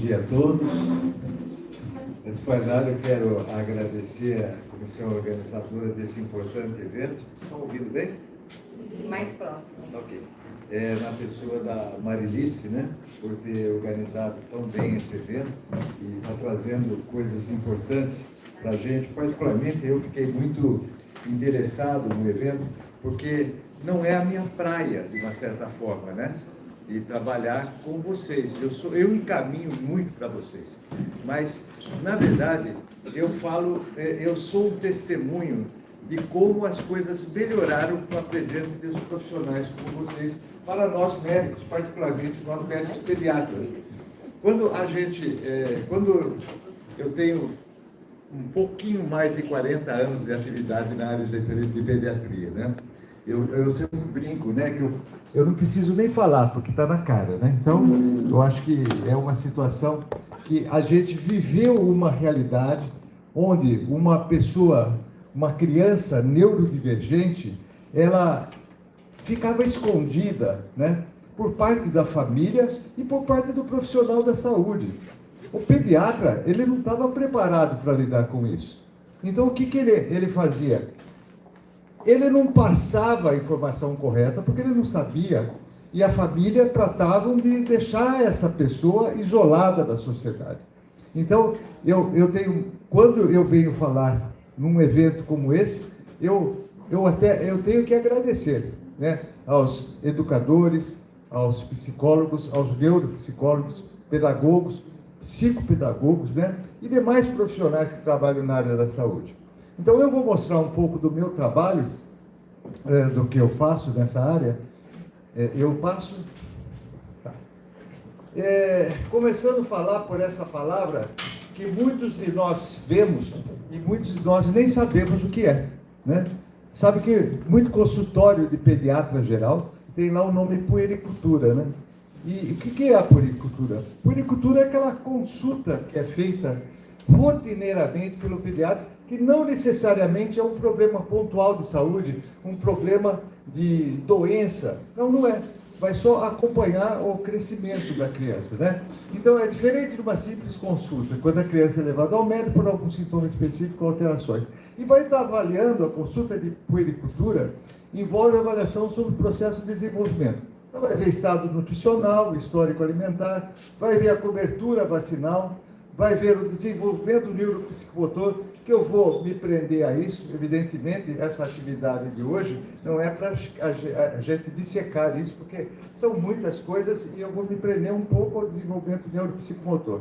dia a todos. Antes de mais nada, eu quero agradecer a comissão organizadora desse importante evento. Estão ouvindo bem? Mais próximo. Ok. Na pessoa da Marilice, né, por ter organizado tão bem esse evento e está trazendo coisas importantes para a gente. Particularmente, eu fiquei muito interessado no evento, porque não é a minha praia, de uma certa forma, né? De trabalhar com vocês. Eu encaminho muito para vocês. Mas, na verdade, eu sou um testemunho de como as coisas melhoraram com a presença dos profissionais como vocês, para nós médicos, particularmente nós médicos pediatras. Quando eu tenho um pouquinho mais de 40 anos de atividade na área de pediatria, né? Eu sempre brinco, né, que eu não preciso nem falar, porque está na cara, né? Então, eu acho que é uma situação que a gente viveu uma realidade onde uma criança neurodivergente, ela ficava escondida, né, por parte da família e por parte do profissional da saúde. O pediatra, ele não estava preparado para lidar com isso. Então, o que ele fazia? Ele não passava a informação correta, porque ele não sabia, e a família tratavam de deixar essa pessoa isolada da sociedade. Então, quando eu venho falar num evento como esse, eu tenho que agradecer, né, aos educadores, aos psicólogos, aos neuropsicólogos, pedagogos, psicopedagogos, né, e demais profissionais que trabalham na área da saúde. Então, eu vou mostrar um pouco do meu trabalho, do que eu faço nessa área. Começando a falar por essa palavra que muitos de nós vemos e muitos de nós nem sabemos o que é, né? Sabe que muito consultório de pediatra geral tem lá o nome puericultura, né? E o que é a puericultura? Puericultura é aquela consulta que é feita rotineiramente pelo pediatra, que não necessariamente é um problema pontual de saúde, um problema de doença. Não é. Vai só acompanhar o crescimento da criança, né? Então, é diferente de uma simples consulta, quando a criança é levada ao médico por algum sintoma específico ou alterações. E vai estar avaliando, a consulta de puericultura envolve avaliação sobre o processo de desenvolvimento. Então, vai ver estado nutricional, histórico alimentar, vai ver a cobertura vacinal, vai ver o desenvolvimento neuropsicomotor, que eu vou me prender a isso. Evidentemente, essa atividade de hoje não é para a gente dissecar isso, porque são muitas coisas e eu vou me prender um pouco ao desenvolvimento neuropsicomotor.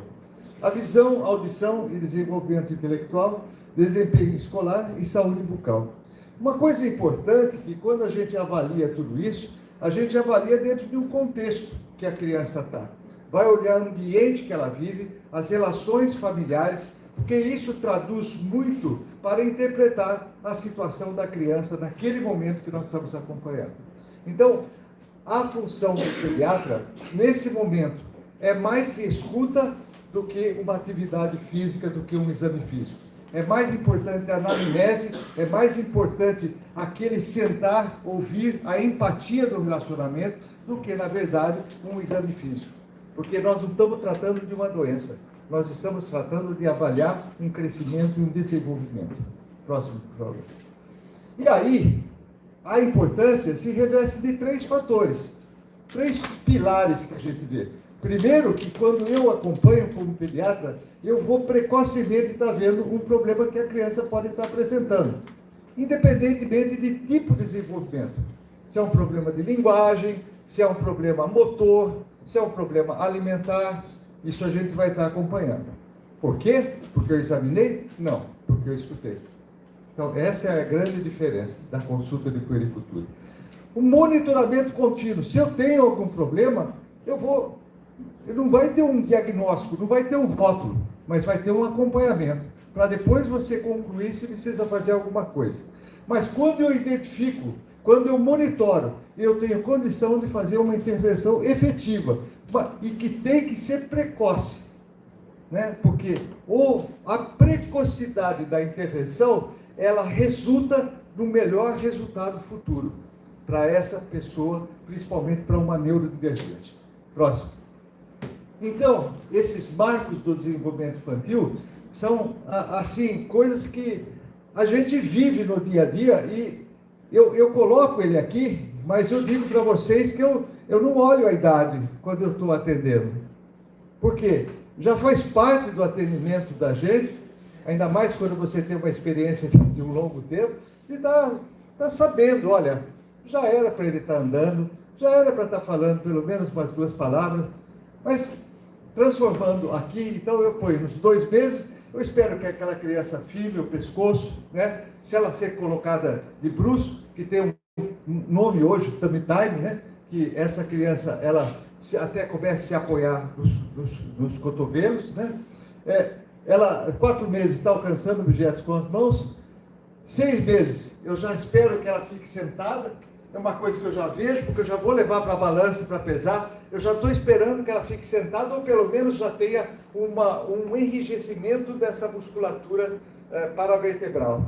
A visão, audição e desenvolvimento intelectual, desempenho escolar e saúde bucal. Uma coisa importante é que quando a gente avalia tudo isso, a gente avalia dentro de um contexto que a criança está. Vai olhar o ambiente que ela vive, as relações familiares, porque isso traduz muito para interpretar a situação da criança naquele momento que nós estamos acompanhando. Então, a função do pediatra, nesse momento, é mais de escuta do que uma atividade física, do que um exame físico. É mais importante a anamnese, é mais importante aquele sentar, ouvir a empatia do relacionamento, do que, na verdade, um exame físico. Porque nós não estamos tratando de uma doença, nós estamos tratando de avaliar um crescimento e um desenvolvimento. Próximo, por favor. E aí, a importância se reveste de 3 fatores, 3 pilares que a gente vê. Primeiro, que quando eu acompanho como pediatra, eu vou precocemente estar vendo um problema que a criança pode estar apresentando, independentemente de tipo de desenvolvimento. Se é um problema de linguagem, se é um problema motor, se é um problema alimentar, isso a gente vai estar acompanhando. Por quê? Porque eu examinei? Não, porque eu escutei. Então, essa é a grande diferença da consulta de puericultura. O monitoramento contínuo. Se eu tenho algum problema, não vai ter um diagnóstico, não vai ter um rótulo, mas vai ter um acompanhamento, para depois você concluir se precisa fazer alguma coisa. Mas quando eu identifico, quando eu monitoro, eu tenho condição de fazer uma intervenção efetiva e que tem que ser precoce, né? Porque a precocidade da intervenção, ela resulta no melhor resultado futuro para essa pessoa, principalmente para uma neurodivergente. Próximo. Então, esses marcos do desenvolvimento infantil são, assim, coisas que a gente vive no dia a dia e eu coloco ele aqui, mas eu digo para vocês que eu não olho a idade quando eu estou atendendo. Por quê? Já faz parte do atendimento da gente, ainda mais quando você tem uma experiência de um longo tempo, de estar sabendo, olha, já era para ele estar andando, já era para estar falando pelo menos umas 2 palavras, mas transformando aqui, então eu ponho nos 2 meses, eu espero que aquela criança firme o pescoço, né? Se ela ser colocada de bruços, que tem um nome hoje, tummy time, né? Que essa criança, ela até comece a se apoiar nos cotovelos, né? Ela, 4 meses, está alcançando objetos com as mãos, 6 meses, eu já espero que ela fique sentada, é uma coisa que eu já vejo, porque eu já vou levar para a balança para pesar, eu já estou esperando que ela fique sentada, ou pelo menos já tenha um enrijecimento dessa musculatura paravertebral.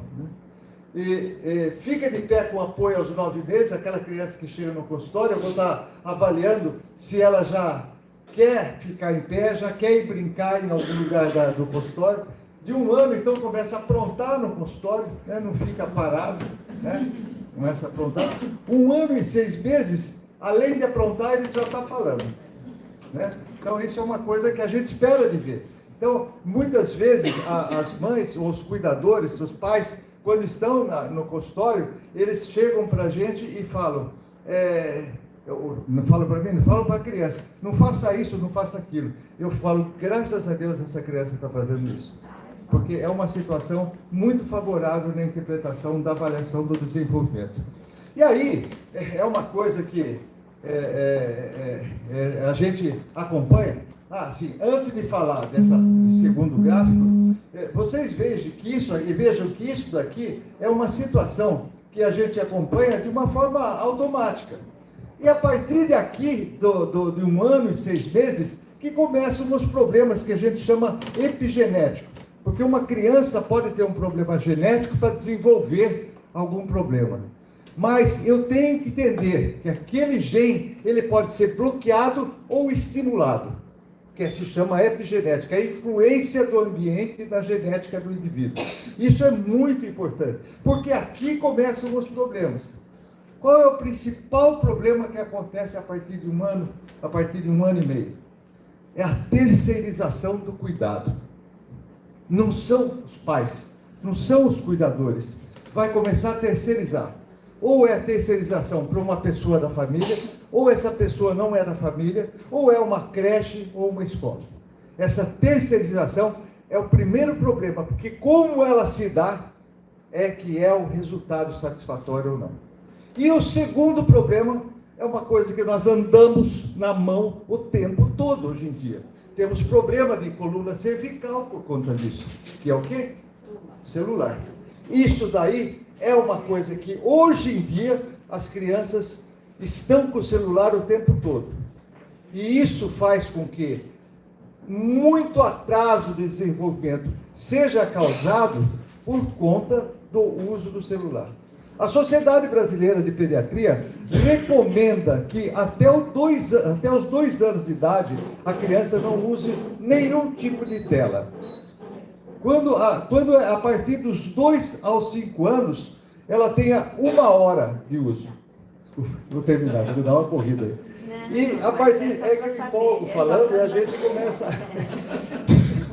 E fica de pé com apoio aos 9 meses, aquela criança que chega no consultório, eu vou estar avaliando se ela já quer ficar em pé, já quer ir brincar em algum lugar do consultório. De 1 ano, então, começa a aprontar no consultório, né? Não fica parado, né? Começa a aprontar. 1 ano e 6 meses, além de aprontar, ele já está falando, né? Então, isso é uma coisa que a gente espera de ver. Então, muitas vezes, as mães, ou os cuidadores, os pais, quando estão no consultório, eles chegam para a gente e falam, não falam para mim, não falam para a criança, não faça isso, não faça aquilo. Eu falo, graças a Deus, essa criança está fazendo isso. Porque é uma situação muito favorável na interpretação da avaliação do desenvolvimento. E aí, é uma coisa que a gente acompanha. Sim, antes de falar desse segundo gráfico, vocês vejam que isso daqui é uma situação que a gente acompanha de uma forma automática. E a partir daqui, de 1 ano e 6 meses, que começam os problemas que a gente chama epigenético. Porque uma criança pode ter um problema genético para desenvolver algum problema. Mas eu tenho que entender que aquele gene, ele pode ser bloqueado ou estimulado, que se chama epigenética, a influência do ambiente na genética do indivíduo. Isso é muito importante, porque aqui começam os problemas. Qual é o principal problema que acontece a partir de 1 ano, a partir de 1 ano e meio? É a terceirização do cuidado. Não são os pais, não são os cuidadores. Vai começar a terceirizar. Ou é a terceirização para uma pessoa da família, ou essa pessoa não é da família, ou é uma creche ou uma escola. Essa terceirização é o primeiro problema, porque como ela se dá, é que é o resultado satisfatório ou não. E o segundo problema é uma coisa que nós andamos na mão o tempo todo hoje em dia. Temos problema de coluna cervical por conta disso, que é o quê? Celular. Isso daí é uma coisa que hoje em dia as crianças estão com o celular o tempo todo. E isso faz com que muito atraso de desenvolvimento seja causado por conta do uso do celular. A Sociedade Brasileira de Pediatria recomenda que até os 2 anos de idade a criança não use nenhum tipo de tela. Quando a partir dos 2 aos 5 anos, ela tenha 1 hora de uso. Desculpa, vou terminar, vou dar uma corrida aí. E a partir que eu empolgo falando e a gente começa.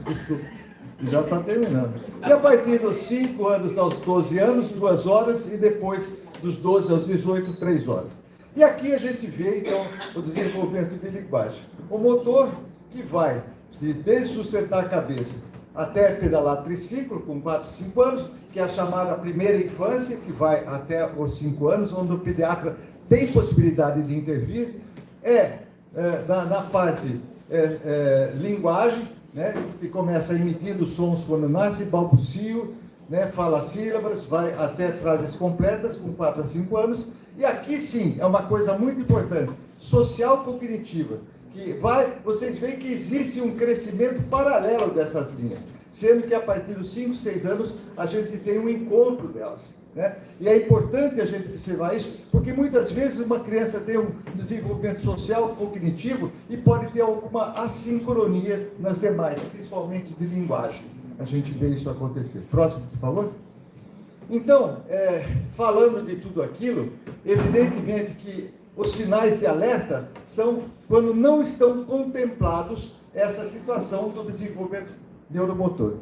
Desculpa. Já está terminando. E a partir dos 5 anos aos 12 anos, 2 horas, e depois dos 12 aos 18, 3 horas. E aqui a gente vê, então, o desenvolvimento de linguagem. O motor que vai desde sustentar a cabeça até pedalar triciclo, com 4, 5 anos, que é a chamada primeira infância, que vai até os 5 anos, onde o pediatra tem possibilidade de intervir, na parte linguagem, né, que começa emitindo sons quando nasce, balbucio, né, fala sílabas, vai até frases completas com 4 a 5 anos. E aqui sim, é uma coisa muito importante, social cognitiva, vocês veem que existe um crescimento paralelo dessas linhas, sendo que a partir dos 5, 6 anos a gente tem um encontro delas, né? E é importante a gente observar isso, porque muitas vezes uma criança tem um desenvolvimento social, cognitivo, e pode ter alguma assincronia nas demais, principalmente de linguagem. A gente vê isso acontecer. Próximo, por favor. Então, falando de tudo aquilo, evidentemente que os sinais de alerta são quando não estão contemplados essa situação do desenvolvimento neuromotor.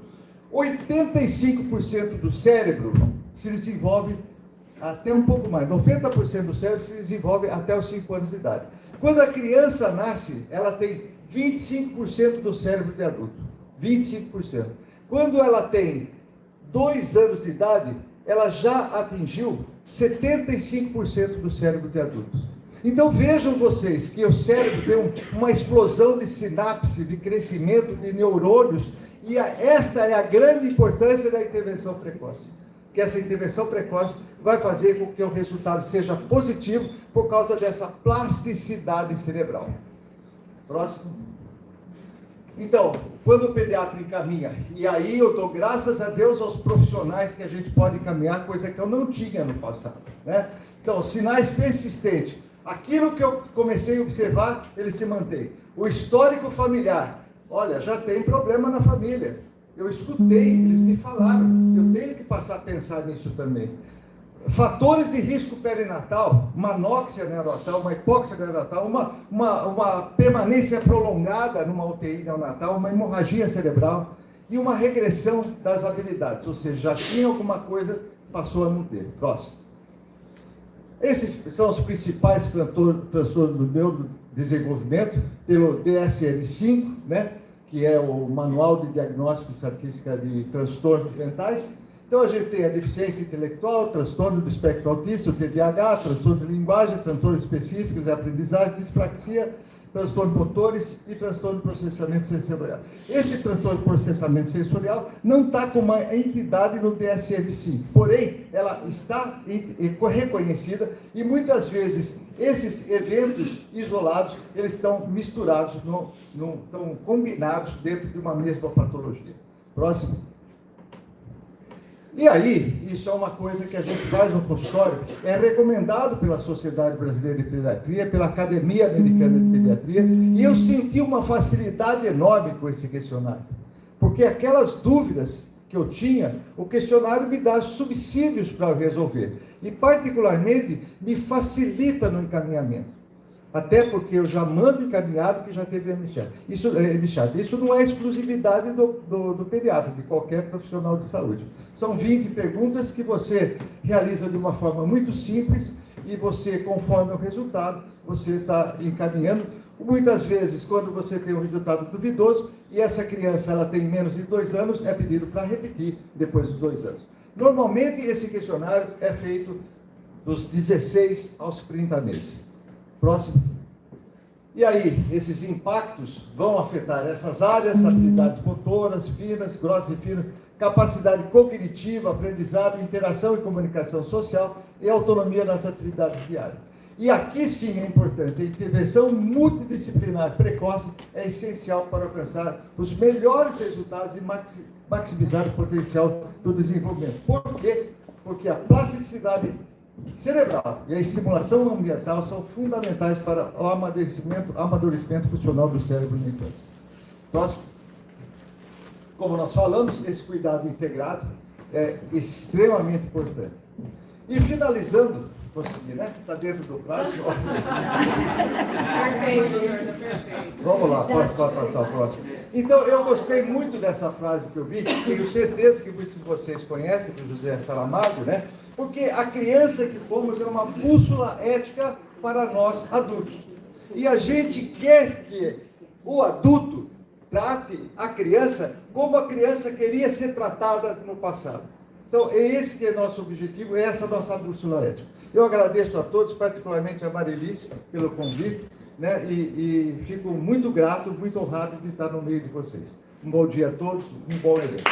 85% do cérebro se desenvolve até um pouco mais, 90% do cérebro se desenvolve até os 5 anos de idade. Quando a criança nasce, ela tem 25% do cérebro de adulto, 25%. Quando ela tem 2 anos de idade, ela já atingiu 75% do cérebro de adultos. Então vejam vocês que o cérebro tem uma explosão de sinapse, de crescimento de neurônios, e esta é a grande importância da intervenção precoce. Que essa intervenção precoce vai fazer com que o resultado seja positivo por causa dessa plasticidade cerebral. Próximo. Então, quando o pediatra encaminha, e aí eu dou graças a Deus aos profissionais que a gente pode encaminhar, coisa que eu não tinha no passado, né? Então, sinais persistentes. Aquilo que eu comecei a observar, ele se mantém. O histórico familiar. Olha, já tem problema na família. Eu escutei, eles me falaram. Eu tenho que passar a pensar nisso também. Fatores de risco perinatal, uma anóxia neonatal, uma hipóxia neonatal, uma permanência prolongada numa UTI neonatal, uma hemorragia cerebral e uma regressão das habilidades, ou seja, já tinha alguma coisa, passou a não ter. Próximo. Esses são os principais transtornos do neurodesenvolvimento, pelo DSM-5, né, que é o Manual de Diagnóstico e Estatística de Transtornos Mentais. Então, a gente tem a deficiência intelectual, transtorno do espectro autista, o TDAH, transtorno de linguagem, transtornos específicos de aprendizagem, dispraxia, transtorno motores e transtorno de processamento sensorial. Esse transtorno de processamento sensorial não está com uma entidade no DSM-5, porém, ela está reconhecida e muitas vezes esses eventos isolados, eles estão misturados, estão combinados dentro de uma mesma patologia. Próximo. E aí, isso é uma coisa que a gente faz no consultório, é recomendado pela Sociedade Brasileira de Pediatria, pela Academia Americana de Pediatria, e eu senti uma facilidade enorme com esse questionário, porque aquelas dúvidas que eu tinha, o questionário me dá subsídios para resolver, e particularmente me facilita no encaminhamento. Até porque eu já mando encaminhado que já teve MCHAT. Isso não é exclusividade do pediatra, de qualquer profissional de saúde. São 20 perguntas que você realiza de uma forma muito simples e você, conforme o resultado, você está encaminhando. Muitas vezes, quando você tem um resultado duvidoso e essa criança ela tem menos de 2 anos, é pedido para repetir depois dos 2 anos. Normalmente, esse questionário é feito dos 16 aos 30 meses. Próximo. E aí, esses impactos vão afetar essas áreas, habilidades motoras, finas, grossas e finas, capacidade cognitiva, aprendizado, interação e comunicação social e autonomia nas atividades diárias. E aqui sim é importante, a intervenção multidisciplinar precoce é essencial para alcançar os melhores resultados e maximizar o potencial do desenvolvimento. Por quê? Porque a plasticidade cerebral e a estimulação ambiental são fundamentais para o amadurecimento funcional do cérebro na infância. Próximo. Como nós falamos, esse cuidado integrado é extremamente importante. E finalizando, consegui, né? Está dentro do prazo. Perfeito. Vamos lá, pode passar o próximo. Então, eu gostei muito dessa frase que eu vi, tenho certeza que muitos de vocês conhecem, do José Saramago, né? Porque a criança que fomos é uma bússola ética para nós adultos. E a gente quer que o adulto trate a criança como a criança queria ser tratada no passado. Então, é esse que é nosso objetivo, é essa nossa bússola ética. Eu agradeço a todos, particularmente a Marilice, pelo convite, né? E fico muito grato, muito honrado de estar no meio de vocês. Um bom dia a todos, um bom evento.